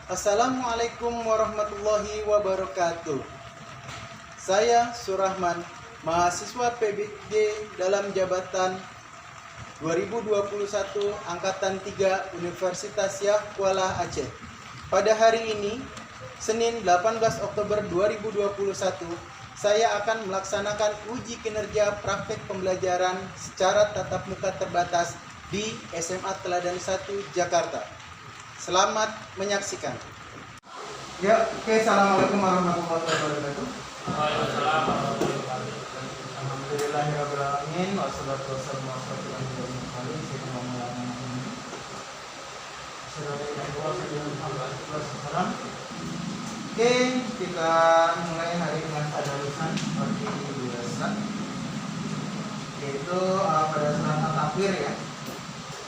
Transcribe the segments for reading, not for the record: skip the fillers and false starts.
Assalamualaikum warahmatullahi wabarakatuh. Saya Surahman, mahasiswa PBG dalam jabatan 2021 Angkatan 3 Universitas Syah Kuala Aceh. Pada hari ini, Senin 18 Oktober 2021, saya akan melaksanakan uji kinerja praktek pembelajaran secara tatap muka terbatas di SMA Teladan 1 Jakarta. Selamat menyaksikan. Ya, oke. Assalamualaikum warahmatullahi wabarakatuh. Waalaikumsalam warahmatullahi wabarakatuh. Alhamdulillahirrahmanirrahim. Wassalatu wassalamu ala rasulillah sayyidina Muhammad. Oke, kita mulai hari dengan tadarusan seperti biasa, yaitu pada surat At-Takwir ya.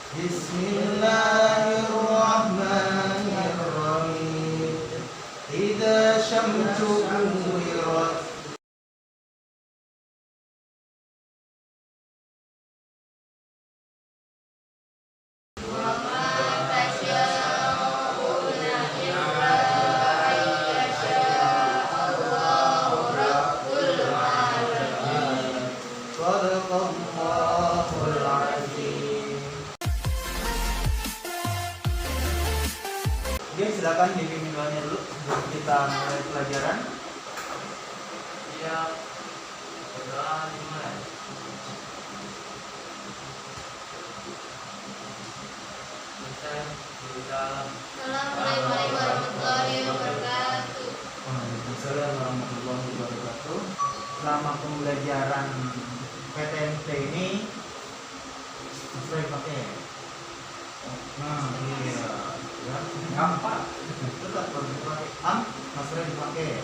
Bismillahirrahmanirrahim. Idza syamsu kuwirat. Oke, silakan dipimpin doanya dulu sebelum kita mulai pelajaran. Iya. Berdoa dimulai. Kita di dalam. Assalamualaikum warahmatullahi wabarakatuh. Waalaikumsalam warahmatullahi wabarakatuh. Selama pembelajaran PTMT ini sering pakai. Nah, iya. Ya, gampang. Tetap dipakai. Sering dipakai.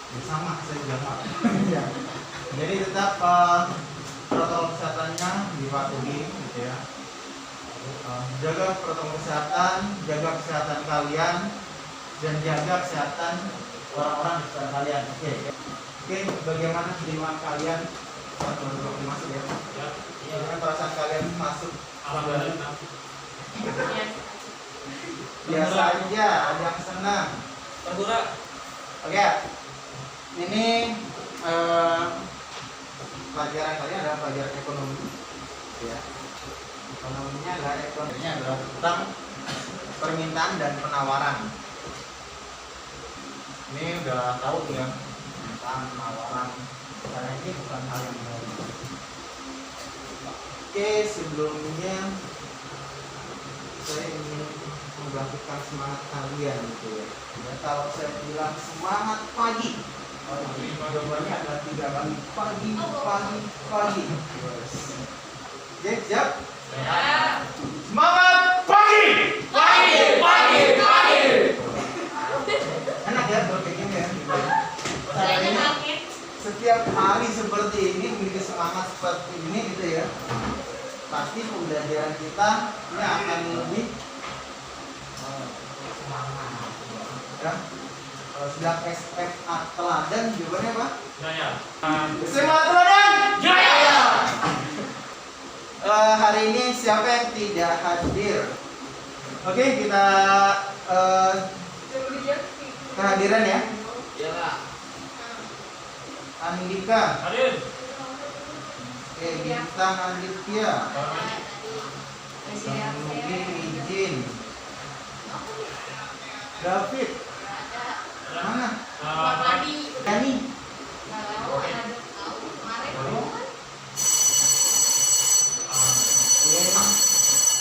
Ya, sama saya juga sama. Ya. Jadi tetap protokol kesehatannya dipatuhi, gitu ya. Jaga protokol kesehatan, jaga kesehatan kalian, dan jaga kesehatan orang-orang di sekitar kalian. Oke, bagaimana kiriman kalian saat masuk ya? Bagaimana perasaan kalian masuk? Alhamdulillah. Biasa aja, ada yang senang. Tergura. Oke, ini pelajaran kalian adalah pelajaran ekonomi, ya. Ekonominya adalah tentang permintaan dan penawaran. Ini udah tahu ya, permintaan, penawaran. Karena ini bukan hal yang baru. Oke, sebelumnya saya ingin membangkitkan semangat kalian, gitu ya. Ya, kalau saya bilang semangat pagi, jawabannya adalah 3 kali pagi. Siap? Ya. Semangat pagi. Enak ya kalau kayak gini ya. Setiap hari seperti ini memiliki semangat seperti ini, gitu ya. Pasti pembelajaran kita ini akan lebih semangat. Ya. Kalau sedang SMA Teladan jawabannya apa? Jaya. SMA Teladan Jaya. Hari ini siapa yang tidak hadir? Oke, kita kehadiran ya. Iya. Andika, Hadir. Bintang Aditya, Nugi izin, David, mana? Dani,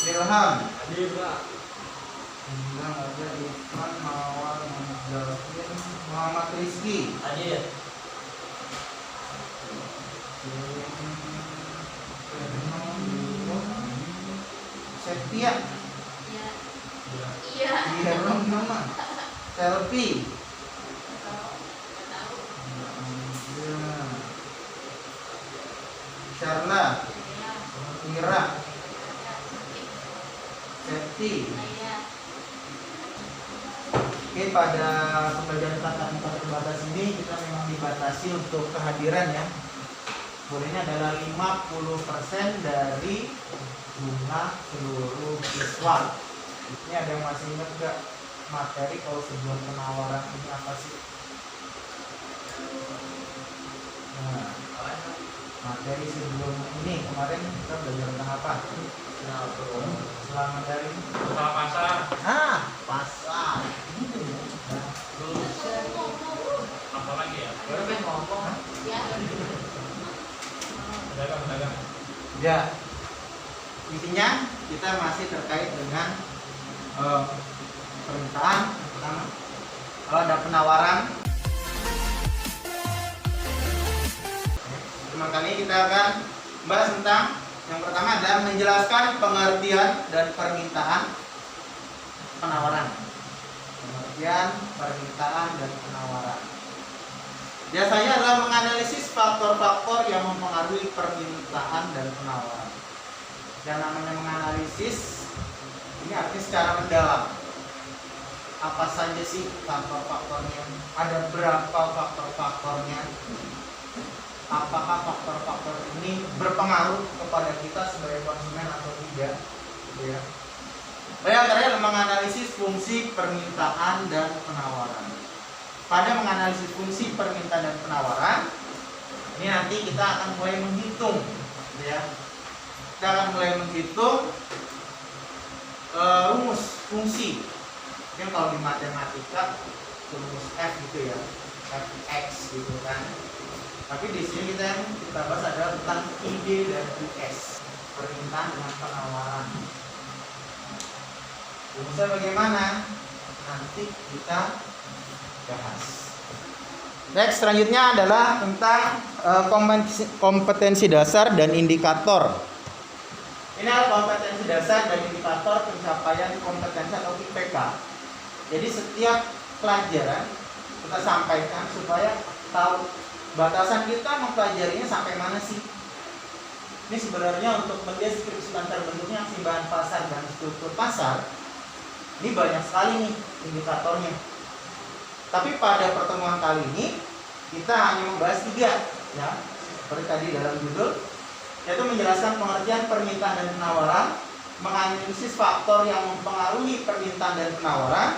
Ilham, Hadir, Pak. Bintang ada Ivan, Mawar, Davin, Muhammad Rizky, Hadir. Setia, iya dong nama, Selfie, Sharla, Ira, Septi. Oke, pada pembelajaran tatap muka terbatas ini kita memang dibatasi untuk kehadiran ya. Bolehnya adalah 50% dari jumlah seluruh siswa. Ini ada yang masih ingat nggak materi kalau sebelum penawaran ini apa sih? Nah, materi sebelum ini kemarin kita belajar tentang apa? Selama dari Masalah pasar. pasar. Terus apa lagi ya? Ya. Pedagang. Ya, intinya kita masih terkait dengan permintaan. Pertama, kalau ada penawaran, pertemuan kali ini kita akan bahas tentang yang pertama adalah menjelaskan pengertian dan permintaan penawaran. Pengertian, permintaan, dan penawaran. Biasanya adalah menganalisis faktor-faktor yang mempengaruhi permintaan dan penawaran. Yang namanya menganalisis ini artinya secara mendalam. Apa saja sih faktor-faktornya? Ada berapa faktor-faktornya? Apakah faktor-faktor ini berpengaruh kepada kita sebagai konsumen atau tidak? Ya. Yang terakhir adalah menganalisis fungsi permintaan dan penawaran. Pada menganalisis fungsi permintaan dan penawaran, ini nanti kita akan mulai menghitung, ya. Kita akan mulai menghitung rumus fungsi. Mungkin kalau di matematika rumus F gitu ya, Fx gitu kan. Tapi di sini kita bahas adalah tentang ide dan US, permintaan dengan penawaran. Rumusnya bagaimana? Nanti kita bahas. Next, selanjutnya adalah tentang kompetensi dasar dan indikator. Ini adalah kompetensi dasar dan indikator pencapaian kompetensi atau IPK. Jadi setiap pelajaran kita sampaikan supaya tahu batasan kita mempelajarinya sampai mana sih. Ini sebenarnya untuk mendeskripsikan terbentuknya simbahan pasar dan struktur pasar. Ini banyak sekali nih indikatornya. Tapi pada pertemuan kali ini kita hanya membahas 3, ya, seperti tadi dalam judul, yaitu menjelaskan pengertian permintaan dan penawaran, menganalisis faktor yang mempengaruhi permintaan dan penawaran,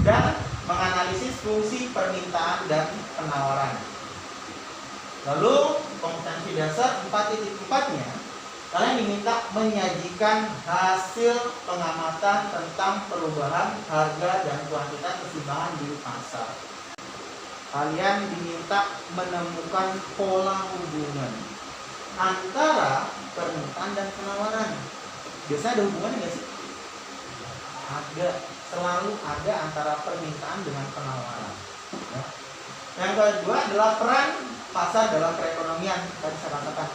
dan menganalisis fungsi permintaan dan penawaran. Lalu kompetensi dasar 4.4-nya, kalian diminta menyajikan hasil pengamatan tentang perubahan harga dan kuantitas keseimbangan di pasar. Kalian diminta menemukan pola hubungan antara permintaan dan penawaran. Biasanya ada hubungannya nggak sih? Ada, selalu ada antara permintaan dengan penawaran. Ya. Yang kedua adalah peran pasar dalam perekonomian. Tadi saya katakan,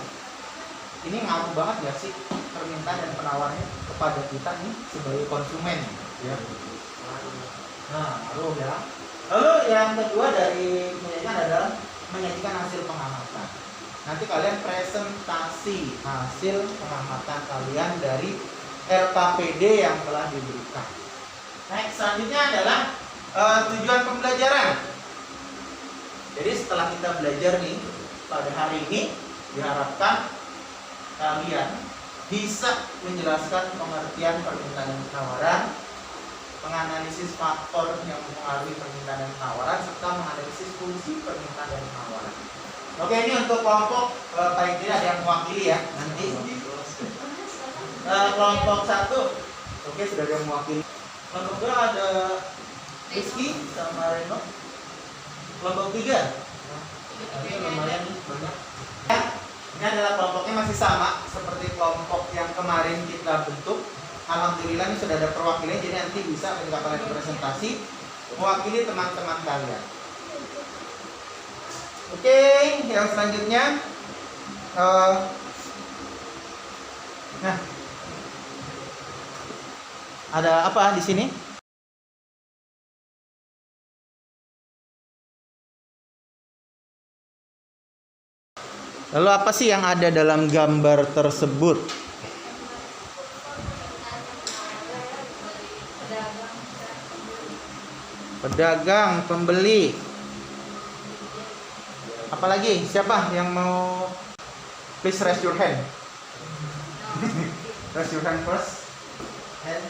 ini ngaruh banget nggak sih permintaan dan penawarannya kepada kita nih sebagai konsumen, ya? Nah, ngaruh ya. Lalu yang kedua dari menyajikan adalah menyajikan hasil pengamatan. Nanti kalian presentasi hasil pengamatan kalian dari RKPD yang telah diberikan. Next, selanjutnya adalah tujuan pembelajaran. Jadi setelah kita belajar nih pada hari ini, diharapkan kalian bisa menjelaskan pengertian permintaan dan penawaran, menganalisis faktor yang mempengaruhi permintaan dan penawaran, serta menganalisis fungsi permintaan dan penawaran. Oke, ini untuk kelompok paling tidak ada yang mewakili ya nanti. Kelompok 1, oke, sudah ada yang mewakili. Kelompok 2 ada Rizky sama Reno. Kelompok 3, ini lumayan banyak. Ya, ini adalah kelompoknya masih sama seperti kelompok yang kemarin kita bentuk. Alhamdulillah ini sudah ada perwakilan, jadi nanti bisa ketika kalian presentasi mewakili teman-teman kalian. Oke, yang selanjutnya, nah, ada apa di sini? Lalu apa sih yang ada dalam gambar tersebut? Pedagang, pembeli. Apalagi? Siapa yang mau? Please raise your hand. Raise your hand first. And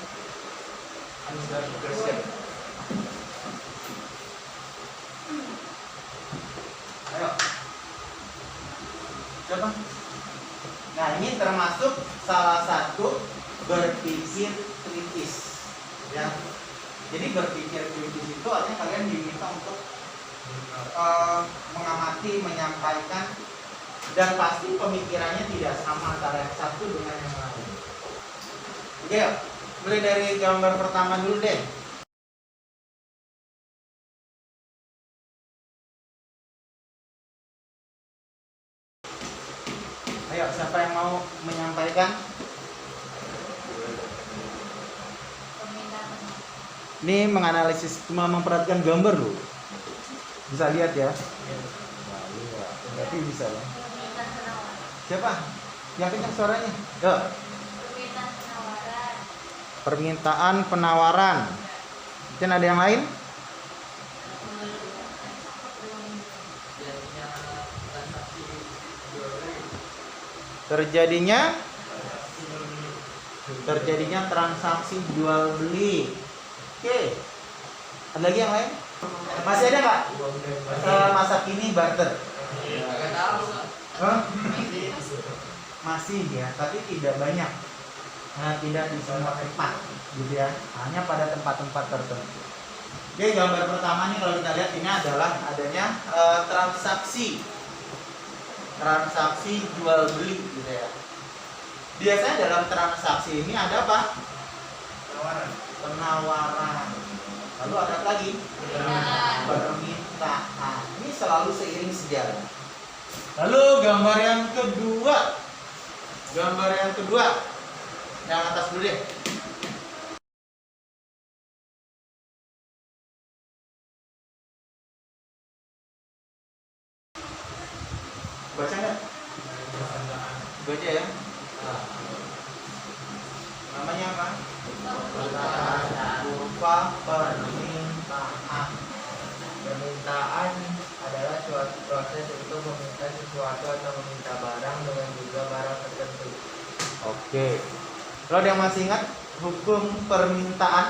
Ayo. Coba. Nah, ini termasuk salah satu berpikir kritis. Ya. Jadi berpikir kritis itu artinya kalian diminta untuk mengamati, menyampaikan, dan pasti pemikirannya tidak sama antara yang satu dengan yang lain. Oke, mulai dari gambar pertama dulu deh. Ayo, siapa yang mau menyampaikan? Ini menganalisis, cuma memperhatikan gambar loh. Bisa lihat ya? Wah, iya. Berarti bisa ya. Siapa? Yang kencang suaranya? Yo. Permintaan penawaran. Mungkin ada yang lain? Terjadinya transaksi jual beli. Oke. Ada lagi yang lain? Masih ada nggak? Masa kini barter. Hah? Masih ya, tapi tidak banyak. Nah, tidak di semua tempat, gitu ya. Hanya pada tempat-tempat tertentu. Oke, gambar pertama nih kalau kita lihat ini adalah adanya transaksi jual beli, gitu ya. Biasanya dalam transaksi ini ada apa? Penawaran. Lalu ada apa lagi? Permintaan. Ini selalu seiring sejalan. Lalu gambar yang kedua. Yang atas dulu deh. Baca nggak? Baca ya. Nah. Namanya apa? Kurva permintaan. Permintaan adalah suatu proses untuk meminta sesuatu atau meminta barang dengan jumlah barang tertentu. Oke. Kalau ada yang masih ingat hukum permintaan?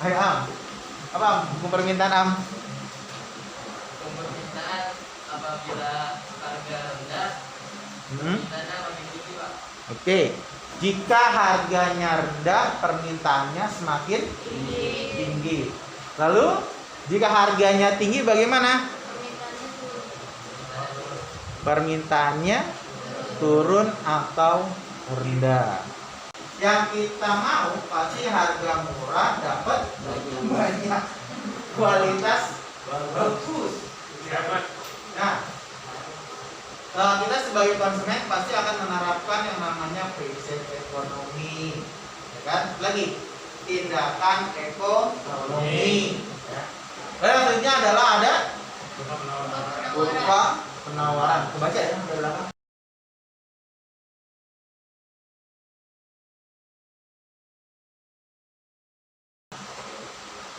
Ayo Am. Apa Am? Hukum permintaan Am? Permintaan apabila harga rendah, permintaannya makin tinggi, Pak. Oke. Jika harganya rendah, permintaannya semakin tinggi. Lalu, jika harganya tinggi bagaimana? Permintaannya turun atau rendah. Yang kita mau pasti harga murah dapat banyak kualitas bagus. Nah, kita sebagai konsumen pasti akan menerapkan yang namanya prinsip ekonomi, ya kan? Lagi tindakan ekonomi. Ya. Lalu selanjutnya adalah ada kurva penawaran. Kebaca ya di belakang.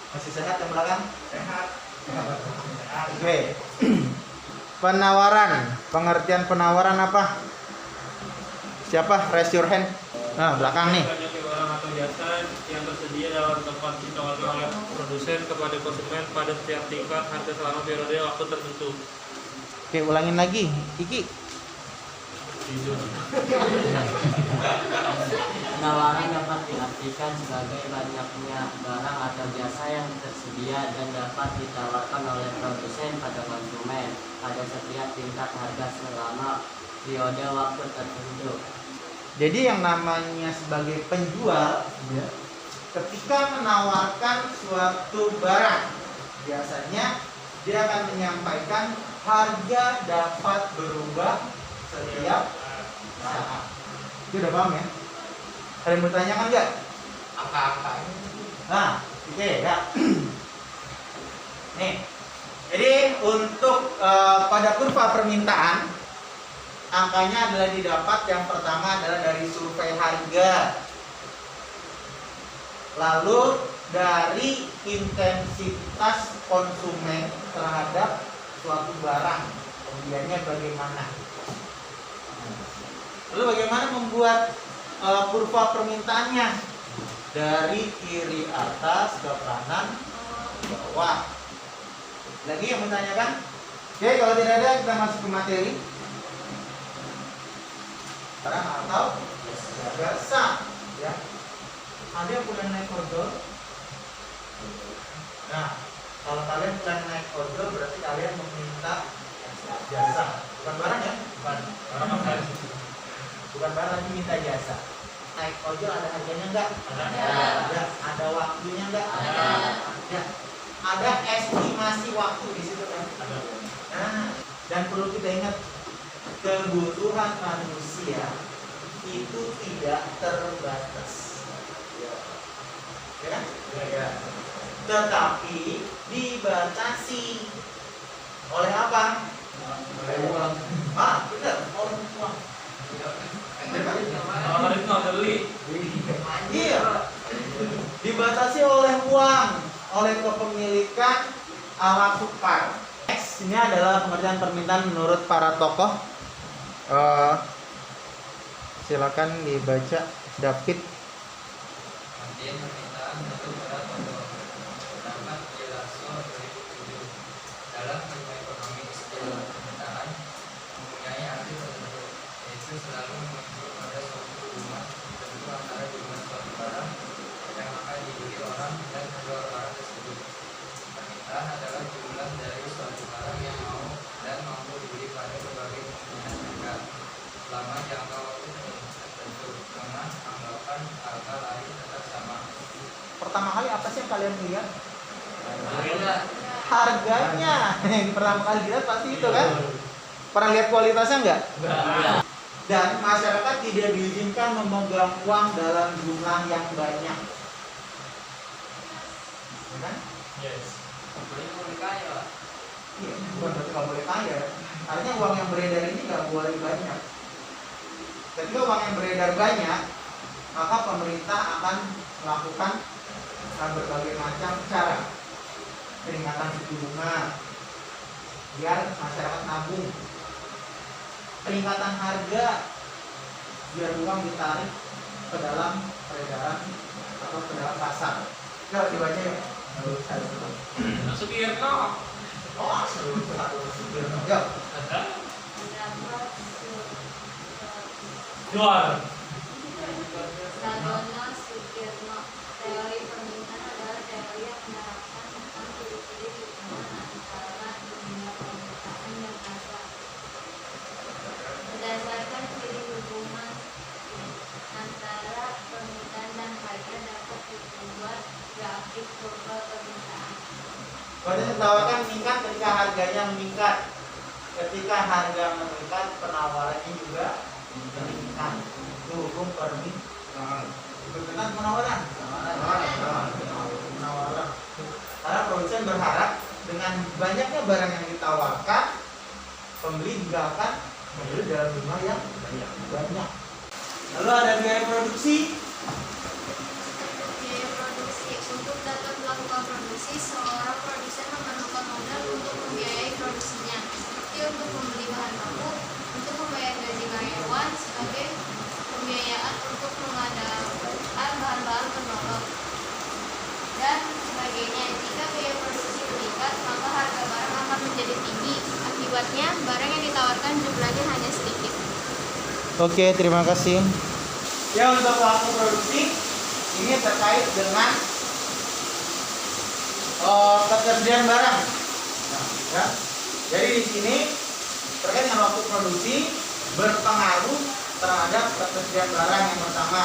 Masih sehat yang belakang? Sehat. Oke. Penawaran. Pengertian penawaran apa? Siapa? Raise your hand. Nah, belakang nih. Banyak barang atau jasa yang tersedia dalam tempat ditawarkan oleh produsen kepada konsumen pada setiap tingkat harga selama periode waktu tertentu. Oke, ulangin lagi. Iki. Penawaran dapat diartikan sebagai banyaknya barang atau jasa yang tersedia dan dapat ditawarkan oleh produsen pada konsumen pada setiap tingkat harga selama periode waktu tertentu. Jadi yang namanya sebagai penjual, ya, ketika menawarkan suatu barang, biasanya dia akan menyampaikan harga dapat berubah setiap saat. Itu udah paham ya? Ada yang bertanyakan nggak? Apa-apa ini? Nah, oke ya. Nih, jadi untuk pada kurva permintaan, angkanya adalah didapat yang pertama adalah dari survei harga, lalu dari intensitas konsumen terhadap suatu barang, pembeliannya bagaimana. Lalu bagaimana membuat kurva permintaannya dari kiri atas ke kanan bawah. Lagi yang menanyakan? Oke, kalau tidak ada kita masuk ke materi. Barang atau jasa, ya. Ada yang punya naik ojol? Nah, kalau kalian punya naik ojol berarti kalian meminta jasa, bukan barang ya? Bukan barang, bukan barang, lagi minta jasa. Naik ojol ada harganya enggak? Ada. Ada waktunya enggak? Ada. Ada estimasi waktu di situ kan? Nah, dan perlu kita ingat, kebutuhan manusia itu tidak terbatas. Ya kan? Ya. Tetapi dibatasi oleh apa? Oleh uang. Benar, oleh uang. Kalau itu nggak beli. Iya. Dibatasi oleh uang, oleh kepemilikan ala sukar. Next, ini adalah pengertian permintaan menurut para tokoh. Silakan dibaca, David. Pengertian permintaan menurut para tokoh terdapat di Lasso 2007. Dalam ilmu ekonomi, istilah permintaan mempunyai arti tertentu, yaitu selalu menunjuk pada suatu hubungan tertentu antara jumlah suatu barang yang akan dibeli orang dan kedua barang tersebut. Permintaan adalah jumlah dari suatu barang yang mau dan mampu dibeli pada berbagai kemungkinan harga selama jangka waktu tertentu dengan anggapan harga lain tetap sama. Pertama kali apa sih yang kalian lihat? Harganya. Yang pertama kali lihat pasti itu kan? Pernah lihat kualitasnya enggak? Dan masyarakat tidak diizinkan memegang uang dalam jumlah yang banyak. Ya kan? Yes. Iya, bukan berarti nggak boleh kaya. Artinya uang yang beredar ini nggak boleh banyak. Ketika uang yang beredar banyak, maka pemerintah akan melakukan berbagai macam cara. Peningkatan suku bunga, biar masyarakat nabung. Peningkatan harga, biar uang ditarik ke dalam peredaran atau ke dalam pasar. Yuk dibaca yuk. Sugierno. Oh, seru sekali. Yuk. Jual. Sadono Sukirno. Teori permintaan adalah teori yang menerapkan tentang ciri-ciri hubungan antara dunia permintaan dan pasar. Berdasarkan ciri hubungan antara permintaan dan harga dapat dibuat grafik kurva permintaan. Pada ditawarkan meningkat ketika harganya meningkat. Ketika harga meningkat, penawarannya juga meningkat. Itu hukum permintaan. Tentang penawaran. Penawaran. Karena produsen berharap dengan banyaknya barang yang ditawarkan, pembeli juga akan membeli dalam jumlah yang banyak. Lalu ada biaya produksi. Biaya produksi. Untuk dapat melakukan produksi, seorang produsen memerlukan modal untuk membiayai produksinya, seperti untuk membeli bahan baku, untuk membayar gaji karyawan, sebagai pembiayaan untuk mengadakan bahan-bahan penolong, dan sebagainya. Jika biaya produksi meningkat, maka harga barang akan menjadi tinggi. Akibatnya, barang yang ditawarkan jumlahnya hanya sedikit. Oke, terima kasih. Ya, untuk waktu produksi ini terkait dengan ketersediaan barang. Nah, ya. Jadi di sini terkait dengan waktu produksi berpengaruh terhadap ketersediaan barang yang pertama.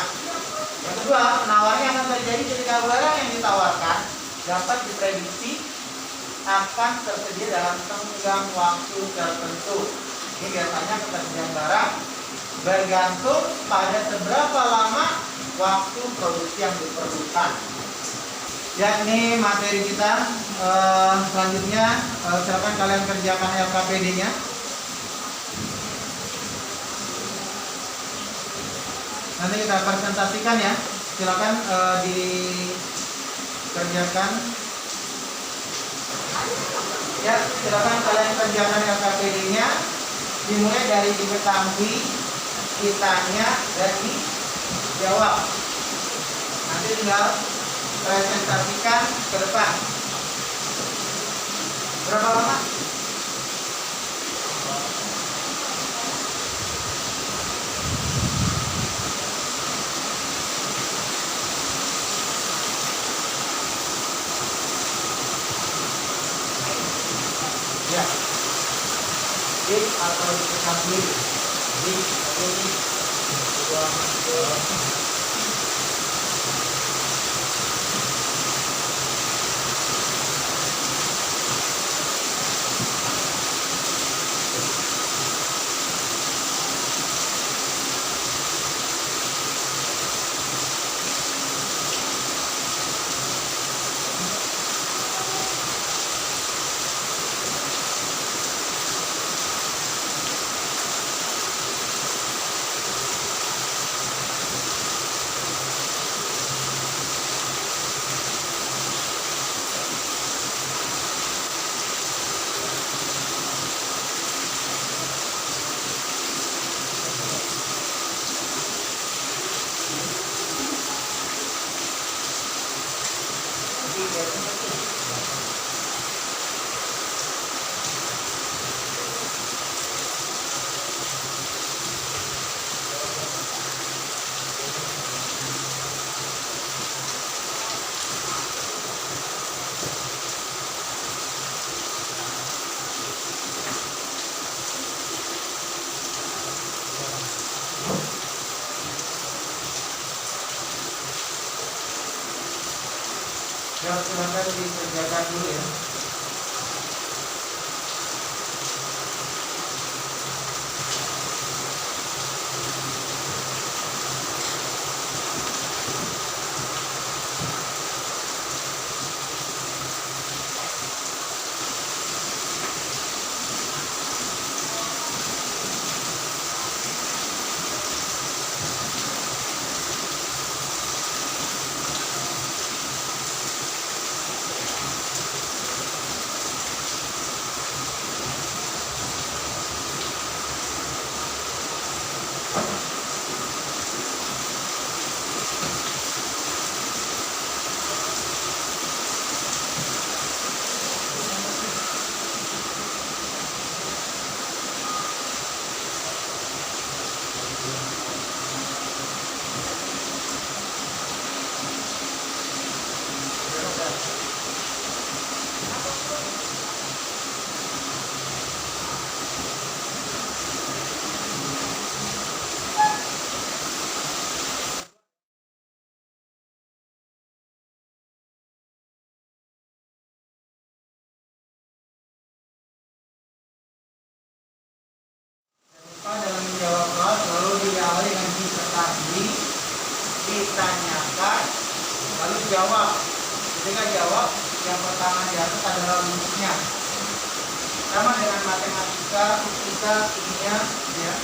Yang kedua, penawaran yang akan terjadi ketika barang yang ditawarkan dapat diprediksi akan tersedia dalam tenggang waktu tertentu. Ini biasanya ketersediaan barang bergantung pada seberapa lama waktu produksi yang diperlukan. Ya, ini materi kita. Selanjutnya silakan kalian kerjakan LKPD-nya. Nanti kita presentasikan ya. Silakan dikerjakan. Ya, silakan kalian kerjakan LKPD-nya. Dimulai dari diketahui, kitanya, dan jawab. Nanti tinggal presentasikan ke depan. Berapa lama? Ya, dik atau dikecap dulu. Dik atau dik. Ya, silakan dikerjakan dulu ya. Dalam menjawab soal selalu diawali dengan disertasi, ditanyakan, lalu jawab. Ketika jawab, yang pertama di atas adalah rumusnya. Sama dengan matematika, fisika, kimia, ya.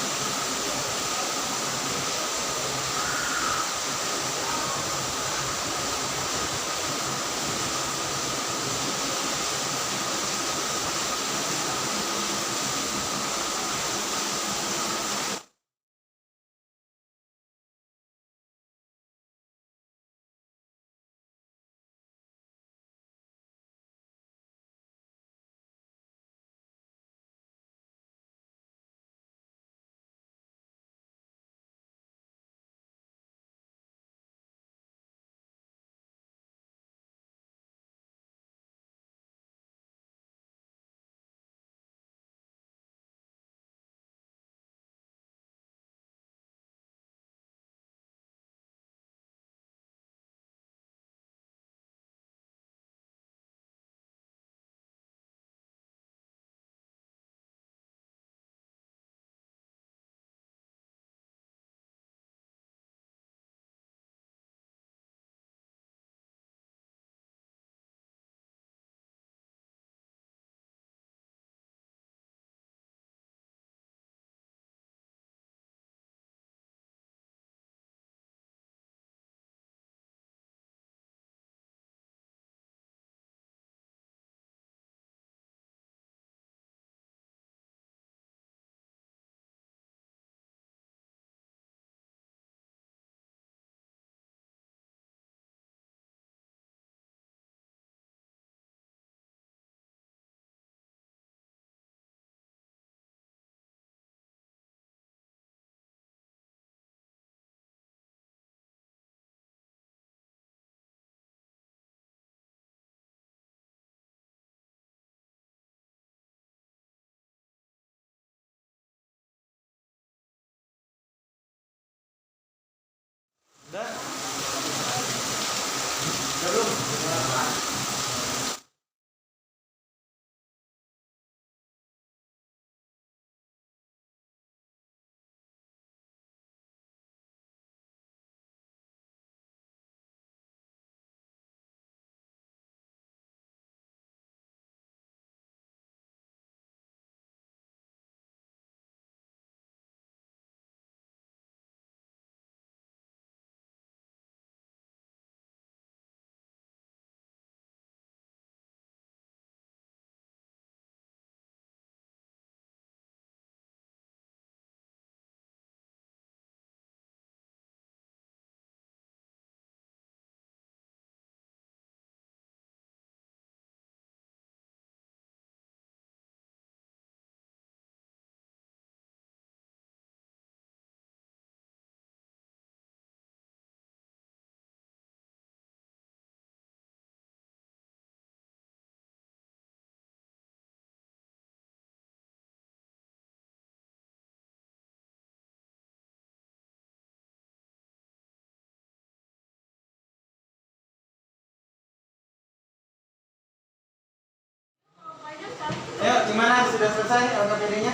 Ayo, gimana? Sudah selesai LKPD-nya?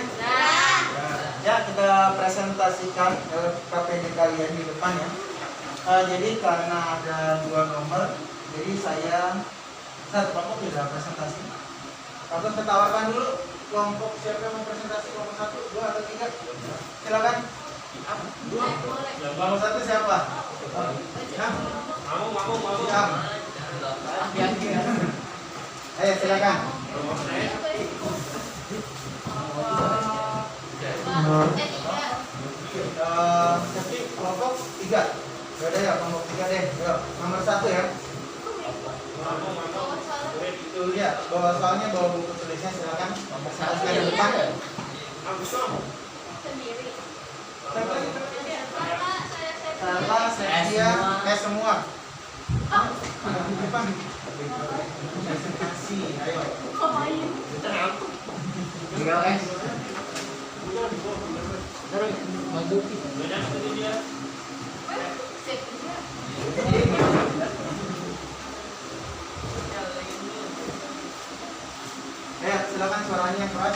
Ya, kita presentasikan LKPD kalian di depan ya. Jadi karena ada 2 nomor, jadi saya satu kelompok tidak presentasi. Atau kita tawarkan dulu kelompok siapa yang mau presentasi, kelompok 1, 2 atau 3? Silakan. 2. Kelompok 1 siapa? Mau. Siap. Ayo silakan. Jadi kelompok 3. Yaudah ya, kelompok 3 deh. Yuk, nomor 1 ya. Itu lihat, bawa soalnya, bawa buku tulisnya silakan. Presentasikan di depan. Sendiri. Salah, saya semua. Di depan. Presentasi, ayo. Ya, silakan suaranya yang keras.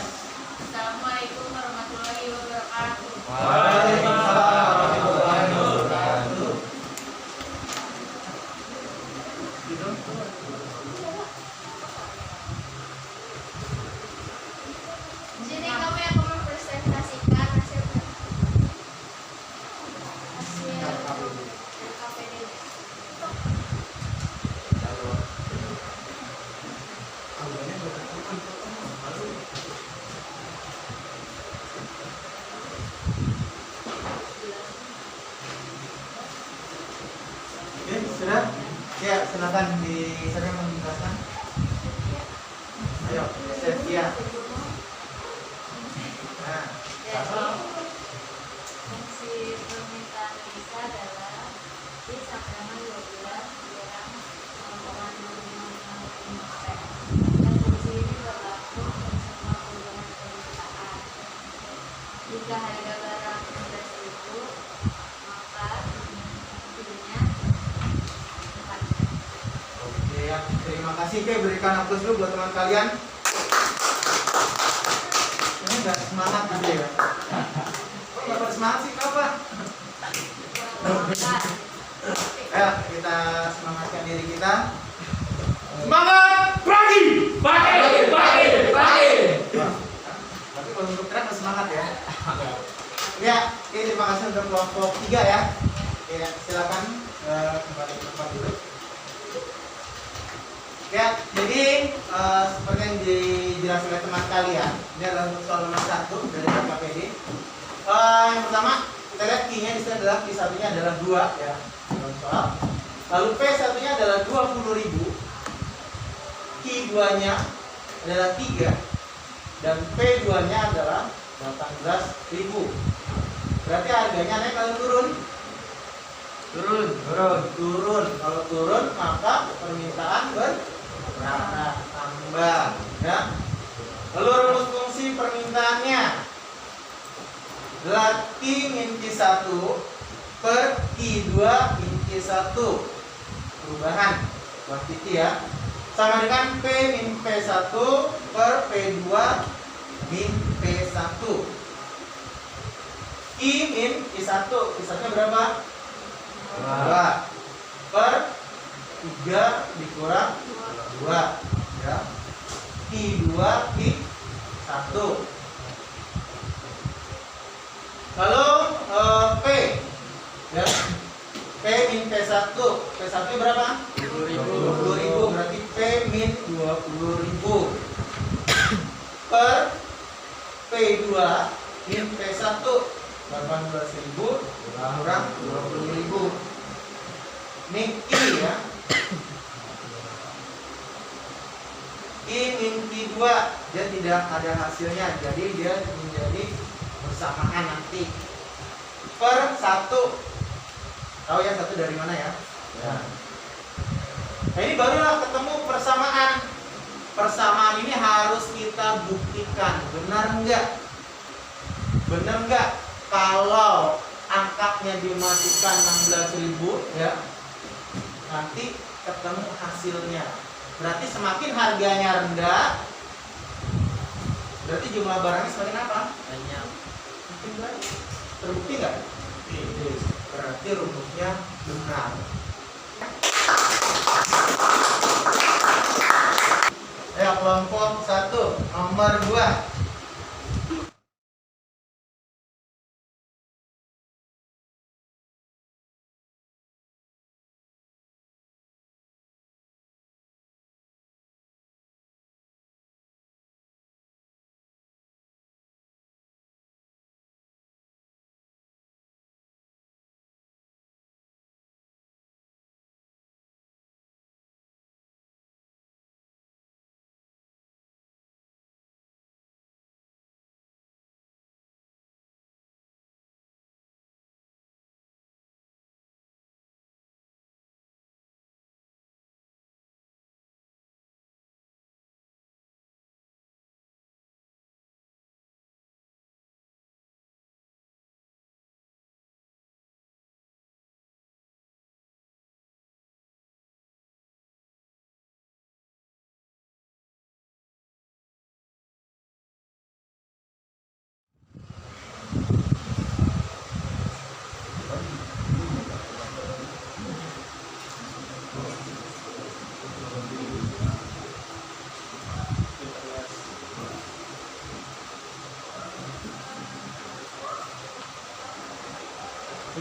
Assalamualaikum warahmatullahi wabarakatuh. Waalaikumsalam warahmatullahi wabarakatuh. Di sini kami akan mempresentasikan hasil LKPD. Oke, sudah? Ya, silakan saya menjelaskan. Ayo, Setia. Nah, Jadi, fungsi permintaan visa adalah di Sakraman 12 Serang Rombongan 2555 dan fungsi ini berlaku untuk semua golongan permintaan. Jika harga barang 11.000, maka fee-nya 4. oke ya, terima kasih. Oke, berikan aplaus dulu buat teman kalian. Ini nggak semangat gitu ya? Kok nggak pada semangat sih? Kenapa? Ayo, kita semangatkan diri kita. Semangat! Pagi! Tapi kalau untuk teriak harus semangat ya. Ya, oke, terima kasih untuk kelompok 3 ya. Oke, silakan kembali ke tempat dulu. Ya, jadi seperti yang dijelaskan oleh teman kalian, ini adalah untuk soal nomor 1 dari LKPD. Yang pertama, kita lihat key-nya di sini adalah key satunya adalah 2 ya, dalam soal. Lalu P satunya adalah 20.000, key 2-nya adalah 3, dan P 2-nya adalah 18.000. Berarti harganya naik atau turun? Turun. Kalau turun maka permintaan tambah ya. Lalu rumus fungsi permintaannya adalah Q min Q1 per Q2 min Q1. Perubahan Kuantiti ya. Sama dengan P min P1 per P2 min P1. I min I1. I1 berapa? 2 per 3 dikurang 2 ya. I2 I1. Lalu P ya. P min P1. P1 berapa? 20.000. Berarti P min 20.000 per P2 min P1 18.000 kurang 20.000. Ini I ya. I min I2 dia tidak ada hasilnya, jadi dia menjadi bersamaan nanti per 1. Tahu ya 1 dari mana ya? Ya. Nah, ini barulah ketemu persamaan. Persamaan ini harus kita buktikan. Benar enggak? Benar enggak? Kalau angkanya dimasukkan 16.000 ya, nanti ketemu hasilnya. Berarti semakin harganya rendah, berarti jumlah barangnya semakin apa? Banyak. Makin banyak. Terbukti nggak? Berarti rumusnya benar. Ya, kelompok 1 nomor 2.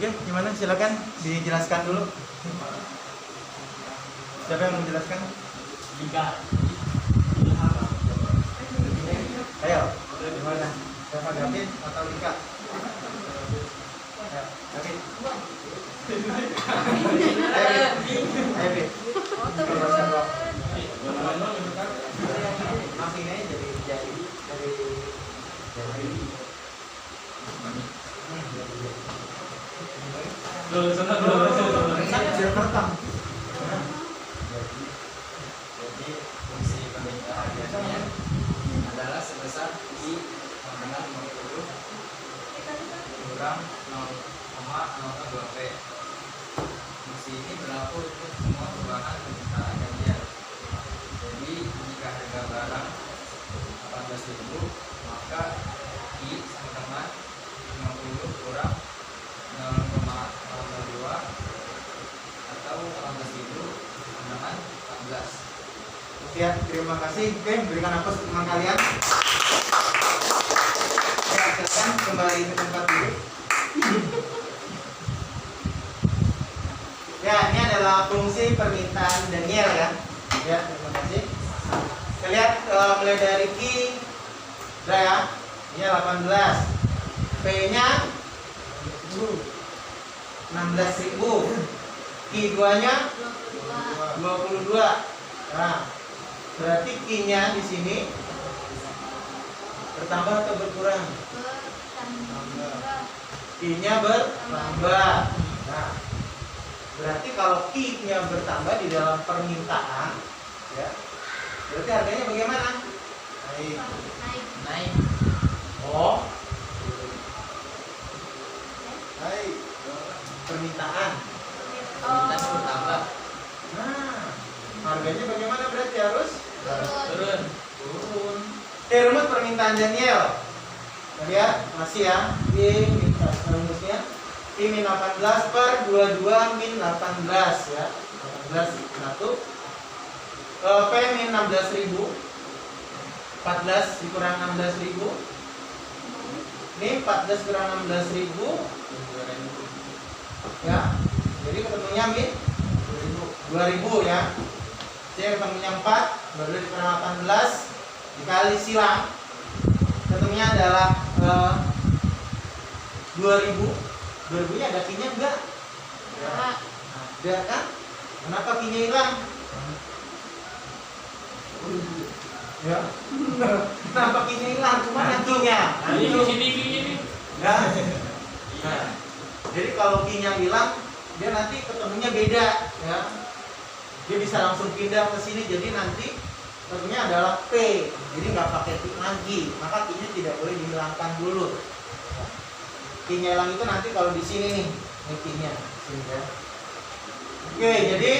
Oke, gimana? Silakan dijelaskan dulu. Siapa yang menjelaskan? Tiga. Ayo, gimana? Siapa, David atau Lika? Ayo, David. Ayo, jelaskan dulu. Masih ini jadi Jadi fungsi permintaan harganya adalah sebesar I dengan 50 kurang 0,02 P. Fungsi ini berlaku untuk semua perubahan permintaan harganya. Jadi jika harga barang 18.000, maka I sama dengan 50 kurang 0,02 atau 18.000 dengan 14. Ya, terima kasih. Oke, berikan aplaus untuk teman kalian. Ya, silakan kembali ke tempat dulu. Ya, ini adalah fungsi permintaan Daniel ya. Ya, terima kasih. Kita lihat mulai dari Q, udah ya. Ini 18. P-nya 16.000. Q2-nya 22. Nah, berarti Q-nya di sini bertambah atau berkurang? Q-nya bertambah. Nah, berarti kalau Q-nya bertambah di dalam permintaan, ya, berarti harganya bagaimana? Naik. Oh, naik. Permintaan. Permintaan bertambah. Nah, Turun. Oke, rumus permintaan Daniel. Lihat, masih ya. P minta rumusnya. P min 18 per 22 min 18 ya. 18 1. P min 16.000. 14 dikurang 16.000. Ini 14 kurang 16.000 ya. Jadi ketemunya min 2.000 ya. Jadi ketemunya 4 baru dikurang 18 dikali silang. Ketemunya adalah 2.000. 2.000 nya ada pi-nya enggak? Ada kan? Kenapa pi-nya hilang? Ya. Kenapa pi-nya hilang? Cuma nantinya. Ini sini nih. Ya. Nah, jadi kalau pi-nya hilang, dia nanti ketemunya beda ya. Dia bisa langsung pindah ke sini, jadi nanti ketemunya adalah P. Jadi nggak pakai pi lagi, maka pi-nya tidak boleh dihilangkan dulu. Pi-nya hilang itu nanti kalau di sini nih, ini pi-nya sini ya. Oke, jadi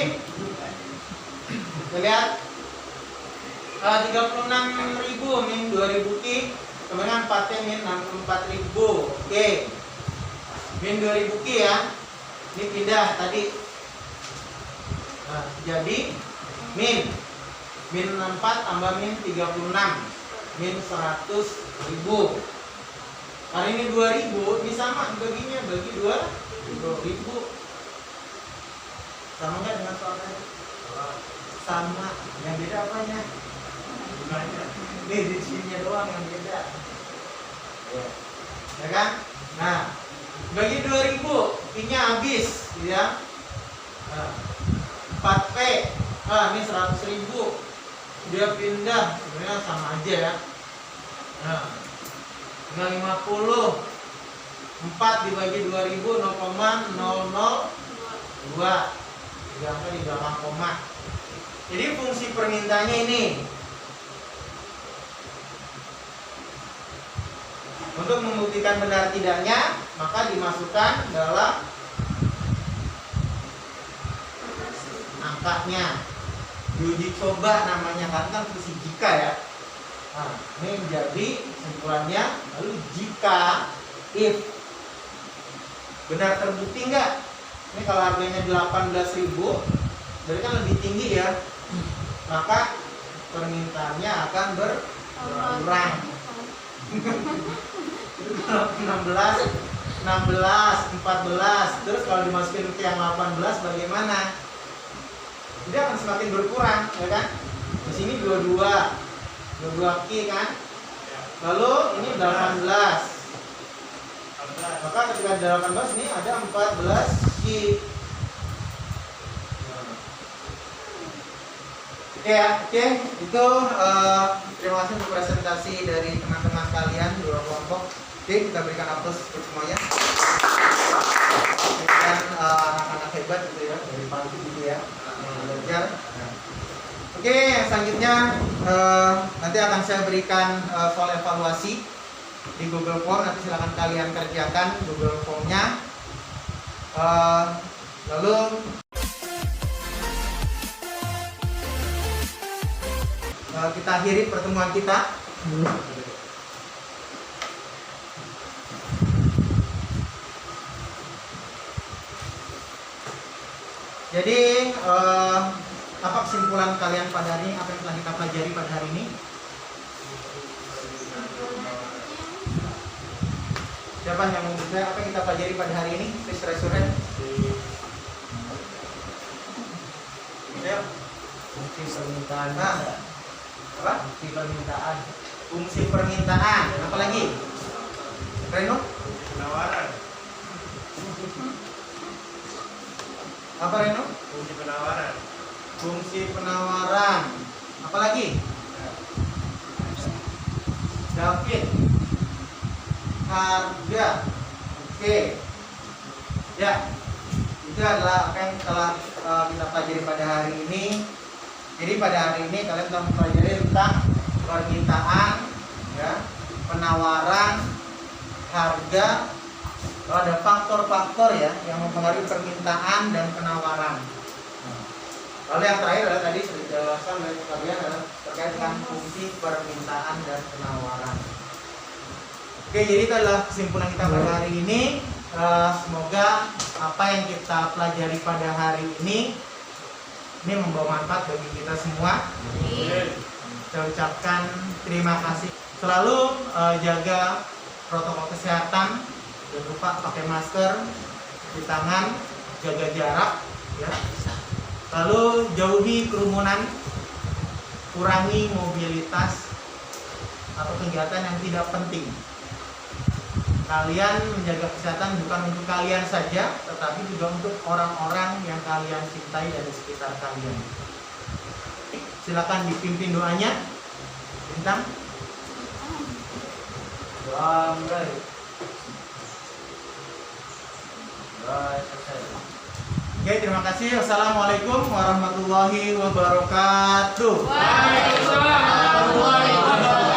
kita lihat 36.000 min 2.000 ki, kemudian 4T min 64.000. Oke. Min 2.000 ki ya. Ini pindah tadi. Nah, jadi min 64 tambah min 36 min 100.000. Karena ini 2.000, ini sama baginya, bagi 2.000. Sama nggak dengan soal tadi? Sama. Yang beda apanya? Nih di sininya doang yang beda. Ya kan? Nah, bagi 2.000 pi-nya habis ya. Nah, 4P. Ini 100.000. Dia pindah, sebenarnya sama aja ya. Nah, tinggal 50. 4 dibagi 2.000 0,002. Diangkat di belakang koma. Jadi fungsi permintaannya ini. Untuk membuktikan benar tidaknya, maka dimasukkan dalam angkanya. Diuji coba namanya, karena kan fungsi jika ya. Nah, ini menjadi kesimpulannya. Lalu jika if benar terbukti enggak? Ini kalau harganya 18.000, berarti kan lebih tinggi ya. Maka permintaannya akan berkurang. Itu kalau 16, 14, terus kalau dimasukin ke yang 18 bagaimana? Dia akan semakin berkurang, ya kan? Di sini 22 ki kan? Lalu ini 18. Maka ketika 18 ini ada 14 ki. Oke, itu terima kasih untuk presentasi dari teman-teman kalian dua kelompok. Oke, kita berikan aplaus untuk semuanya. Dan anak-anak hebat gitu ya, dari pagi gitu ya, belajar. Oke, yang selanjutnya nanti akan saya berikan soal evaluasi di Google Form. Nanti silakan kalian kerjakan Google Form-nya. Lalu kita akhiri pertemuan kita. Jadi apa kesimpulan kalian pada hari ini? Apa yang telah kita pelajari pada hari ini? Siapa yang mau bicara? Apa yang kita pelajari pada hari ini? Please raise your hand. Ya. Fungsi permintaan. Apa? Fungsi permintaan. Fungsi permintaan. Apa lagi? Reno? Penawaran. Apa Reno? Fungsi penawaran. Fungsi penawaran. Apa lagi? David. Harga. Oke. Ya. Itu adalah apa yang telah kita pelajari pada hari ini. Jadi pada hari ini kalian telah mempelajari tentang permintaan, ya, penawaran, harga. Ada faktor-faktor ya yang mempengaruhi permintaan dan penawaran. Lalu yang terakhir adalah tadi sudah dijelaskan oleh kalian adalah terkait dengan fungsi permintaan dan penawaran. Oke, jadi itu adalah kesimpulan kita pada hari ini. Semoga apa yang kita pelajari pada hari ini membawa manfaat bagi kita semua. Saya ucapkan terima kasih. Selalu jaga protokol kesehatan, jangan lupa pakai masker, cuci tangan, jaga jarak, ya. Lalu jauhi kerumunan, kurangi mobilitas atau kegiatan yang tidak penting. Kalian menjaga kesehatan bukan untuk kalian saja, tetapi juga untuk orang-orang yang kalian cintai dari sekitar kalian. Silakan dipimpin doanya. Bintang. Doa mulai. Doa selesai. Oke, terima kasih. Wassalamualaikum warahmatullahi wabarakatuh. Waalaikumsalam warahmatullahi wabarakatuh.